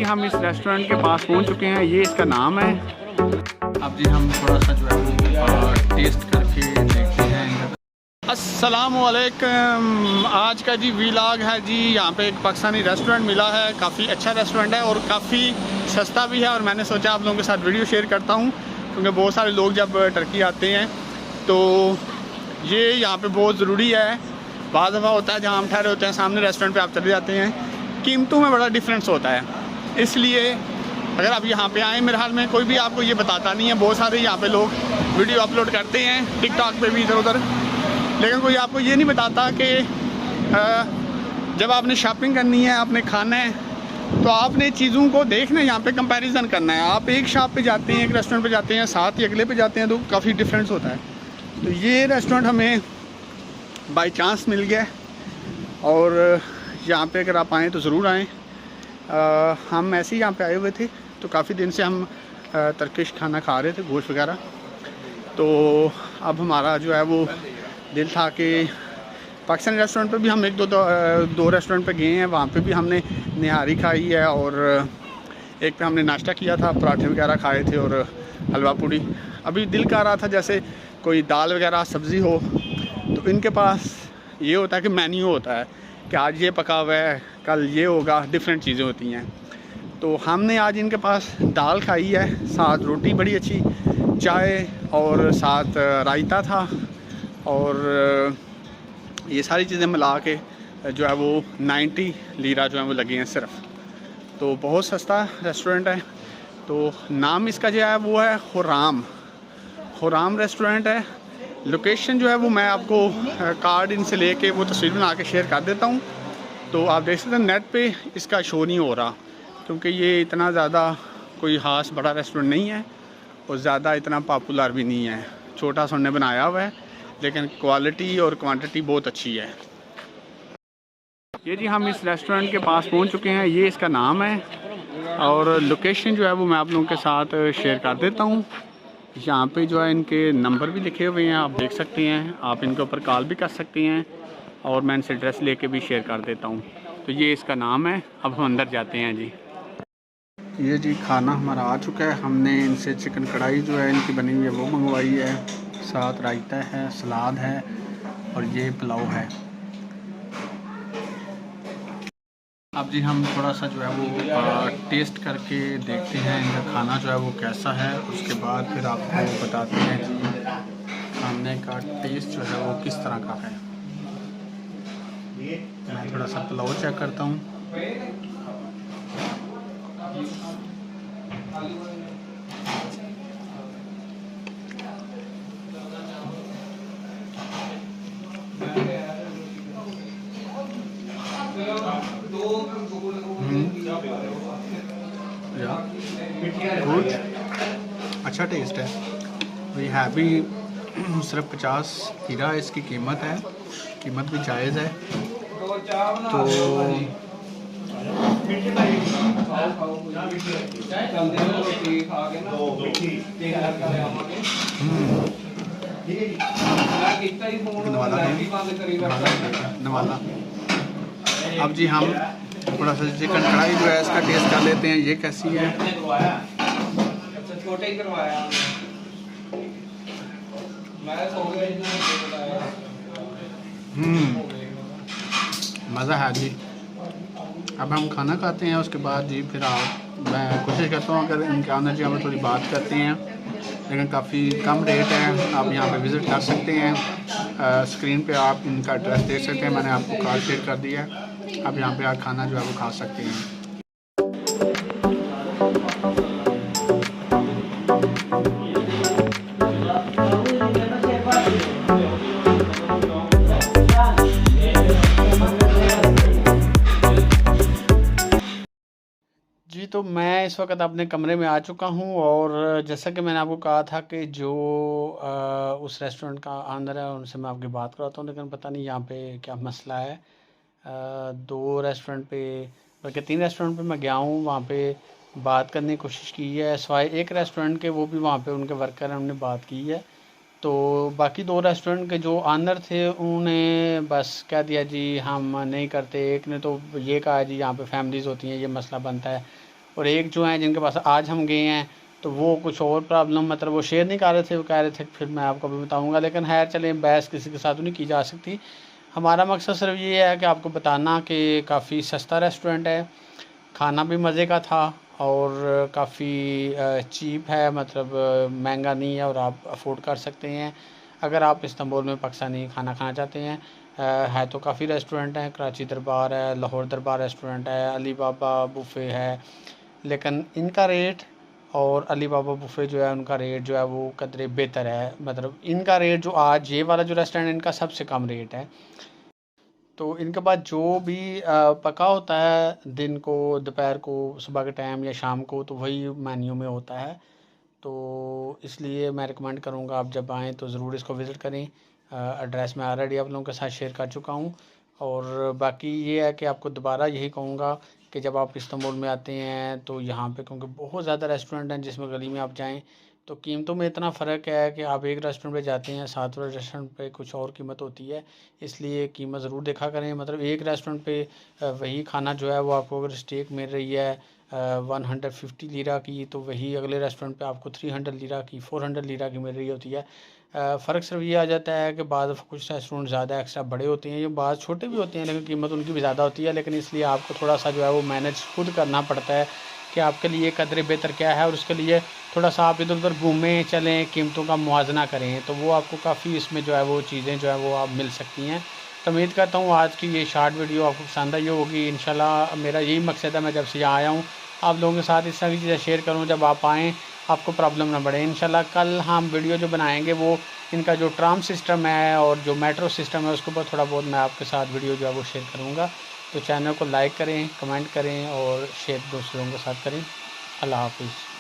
हम इस रेस्टोरेंट के पास पहुंच चुके हैं। ये इसका नाम है। अब जी हम थोड़ा सा जो है वो टेस्ट करके देखते हैं। अस्सलामुअलैकुम। आज का जी व्लॉग है जी। यहाँ पे एक पाकिस्तानी रेस्टोरेंट मिला है, काफ़ी अच्छा रेस्टोरेंट है और काफ़ी सस्ता भी है। और मैंने सोचा आप लोगों के साथ वीडियो शेयर करता हूँ, क्योंकि बहुत सारे लोग जब टर्की आते हैं तो ये यहाँ पे बहुत ज़रूरी है। बाज़ दफ़ा होता है जहाँ हम ठहरे होते हैं सामने रेस्टोरेंट पे आप चले जाते हैं, कीमतों में बड़ा डिफरेंस होता है। इसलिए अगर आप यहाँ पे आएँ, मेरे हाल में कोई भी आपको ये बताता नहीं है। बहुत सारे यहाँ पे लोग वीडियो अपलोड करते हैं टिकटॉक पे भी इधर उधर, लेकिन कोई आपको ये नहीं बताता कि जब आपने शॉपिंग करनी है, आपने खाना है, तो आपने चीज़ों को देखना है, यहाँ पे कंपैरिजन करना है। आप एक शॉप पे जाते हैं, एक रेस्टोरेंट पे जाते हैं, साथ ही अगले पे जाते हैं, तो काफ़ी डिफरेंस होता है। तो ये रेस्टोरेंट हमें बाई चांस मिल गया और यहाँ पे अगर आप आएँ तो ज़रूर आएँ। हम ऐसे ही यहाँ पे आए हुए थे, तो काफ़ी दिन से हम तुर्किश खाना खा रहे थे, गोश्त वगैरह। तो अब हमारा जो है वो दिल था कि पाकिस्तानी रेस्टोरेंट पे भी हम एक दो रेस्टोरेंट पे गए हैं, वहाँ पे भी हमने निहारी खाई है और एक पे हमने नाश्ता किया था, पराठे वगैरह खाए थे और हलवा पूड़ी। अभी दिल कर रहा था जैसे कोई दाल वगैरह सब्ज़ी हो, तो इनके पास ये होता है कि मेन्यू होता है कि आज ये पका हुआ है, कल ये होगा, डिफरेंट चीज़ें होती हैं। तो हमने आज इनके पास दाल खाई है, साथ रोटी बड़ी अच्छी, चाय और साथ रायता था और ये सारी चीज़ें मिला के जो है वो 90 लीरा जो है वो लगी हैं सिर्फ। तो बहुत सस्ता रेस्टोरेंट है। तो नाम इसका जो है वो है खुराम रेस्टोरेंट है। लोकेशन जो है वो मैं आपको कार्ड इनसे लेके वो तस्वीर बना के शेयर कर देता हूँ। तो आप देख सकते हैं नेट पे इसका शो नहीं हो रहा, क्योंकि ये इतना ज़्यादा कोई ख़ास बड़ा रेस्टोरेंट नहीं है और ज़्यादा इतना पॉपुलर भी नहीं है। छोटा सा उन्होंने बनाया हुआ है, लेकिन क्वालिटी और क्वांटिटी बहुत अच्छी है। ये जी हम इस रेस्टोरेंट के पास पहुंच चुके हैं। ये इसका नाम है और लोकेशन जो है वो मैं आप लोगों के साथ शेयर कर देता हूं। यहाँ पे जो है इनके नंबर भी लिखे हुए हैं, आप देख सकते हैं। आप इनके ऊपर कॉल भी कर सकते हैं और मैं इनसे एड्रेस लेके भी शेयर कर देता हूँ। तो ये इसका नाम है। अब हम अंदर जाते हैं जी। ये जी खाना हमारा आ चुका है। हमने इनसे चिकन कढ़ाई जो है इनकी बनी हुई है वो मंगवाई है, साथ रायता है, सलाद है और ये पुलाव है। अब जी हम थोड़ा सा जो है वो टेस्ट करके देखते हैं इनका खाना जो है वो कैसा है। उसके बाद फिर आपको बताते हैं जी खाने का टेस्ट जो है वो किस तरह का है। मैं थोड़ा सा पुलाव चेक करता हूँ। गुड, अच्छा टेस्ट है। वी है भी सिर्फ 50 लीरा इसकी कीमत है, कीमत भी जायज़ है। तो नवाला। अब जी हम थोड़ा सा चिकन कढ़ाई जो है इसका टेस्ट कर लेते हैं, ये कैसी है। छोटे ही करवाया मज़ा है जी। अब हम खाना खाते हैं, उसके बाद जी फिर मैं कोशिश करता हूँ अगर इनके ऑनर जी हमें थोड़ी बात करते हैं, लेकिन काफ़ी कम रेट है। आप यहाँ पे विज़िट कर सकते हैं। स्क्रीन पे आप इनका एड्रेस देख सकते हैं, मैंने आपको कार्ड शेयर कर दिया है। आप यहाँ पे आप खाना जो है वो खा सकते हैं। जी तो मैं इस वक्त अपने कमरे में आ चुका हूँ और जैसा कि मैंने आपको कहा था कि जो उस रेस्टोरेंट का ऑनर है उनसे मैं आपकी बात कराता हूँ, लेकिन पता नहीं यहाँ पे क्या मसला है। 2 रेस्टोरेंट पे बल्कि 3 रेस्टोरेंट पे मैं गया हूँ, वहाँ पे बात करने की कोशिश की है, सिवाय एक रेस्टोरेंट के, वो भी वहाँ पे उनके वर्कर हैं, उन्होंने बात की है। तो बाकी 2 रेस्टोरेंट के जो ऑनर थे उन्होंने बस कह दिया जी हम नहीं करते। एक ने तो ये कहा जी यहाँ पे फैमिलीज़ होती हैं, ये मसला बनता है। और एक जो हैं जिनके पास आज हम गए हैं तो वो कुछ और प्रॉब्लम मतलब वो शेयर नहीं कर रहे थे, वो कह रहे थे फिर मैं आपको भी बताऊंगा। लेकिन खैर चलें, बहस किसी के साथ नहीं की जा सकती। हमारा मकसद सिर्फ ये है कि आपको बताना कि काफ़ी सस्ता रेस्टोरेंट है, खाना भी मज़े का था और काफ़ी चीप है, मतलब महंगा नहीं है और आप अफोर्ड कर सकते हैं अगर आप इस्तांबुल में पाकिस्तानी खाना खाना चाहते हैं। है तो काफ़ी रेस्टोरेंट हैं, कराची दरबार है, लाहौर दरबार रेस्टोरेंट है, अली बाबा बुफ़े है, लेकिन इनका रेट और अली बाबा बुफ़े जो है उनका रेट जो है वो कदरे बेहतर है। मतलब इनका रेट जो आज ये वाला जो रेस्टोरेंट है इनका सबसे कम रेट है। तो इनके पास जो भी पका होता है दिन को, दोपहर को, सुबह के टाइम या शाम को, तो वही मेन्यू में होता है। तो इसलिए मैं रिकमेंड करूँगा आप जब आएँ तो ज़रूर इसको विज़िट करें। एड्रेस मैं ऑलरेडी आप लोगों के साथ शेयर कर चुका हूँ। और बाकी ये है कि आपको दोबारा यही कहूँगा कि जब आप इस्तांबुल में आते हैं तो यहाँ पे क्योंकि बहुत ज़्यादा रेस्टोरेंट हैं, जिसमें गली में आप जाएँ तो कीमतों में इतना फ़र्क है कि आप एक रेस्टोरेंट पे जाते हैं, साथ वाले रेस्टोरेंट पे कुछ और कीमत होती है। इसलिए कीमत ज़रूर देखा करें। मतलब एक रेस्टोरेंट पे वही खाना जो है वो आपको अगर स्टेक मिल रही है 150 लीरा की, तो वही अगले रेस्टोरेंट पे आपको 300 लीरा की, 400 लीरा की मिल रही होती है। फ़र्क सिर्फ ये आ जाता है कि बाद कुछ रेस्टोरेंट ज़्यादा एक्स्ट्रा बड़े होते हैं, ये बाद छोटे भी होते हैं लेकिन कीमत उनकी भी ज़्यादा होती है। लेकिन इसलिए आपको थोड़ा सा जो है वो मैनेज खुद करना पड़ता है कि आपके लिए कदरे बेहतर क्या है, और उसके लिए थोड़ा सा आप इधर उधर घूमें चलें, कीमतों का मुआवजा करें, तो वो आपको काफ़ी इसमें जो है वो चीज़ें जो है वो आप मिल सकती हैं। तो उम्मीद करता हूँ आज की ये शॉर्ट वीडियो आपको पसंद आई होगी। इंशाल्लाह मेरा यही मकसद है, मैं जब से यहाँ आया हूँ आप लोगों के साथ इस तरह की चीज़ें शेयर करूँ, जब आप आएँ आपको प्रॉब्लम ना बढ़े। इंशाल्लाह कल हम वीडियो जो बनाएंगे वो इनका जो ट्राम सिस्टम है और जो मेट्रो सिस्टम है उसके ऊपर थोड़ा बहुत मैं आपके साथ वीडियो जो है वो शेयर करूँगा। तो चैनल को लाइक करें, कमेंट करें और शेयर दूसरों के साथ करें। अल्लाह हाफिज़।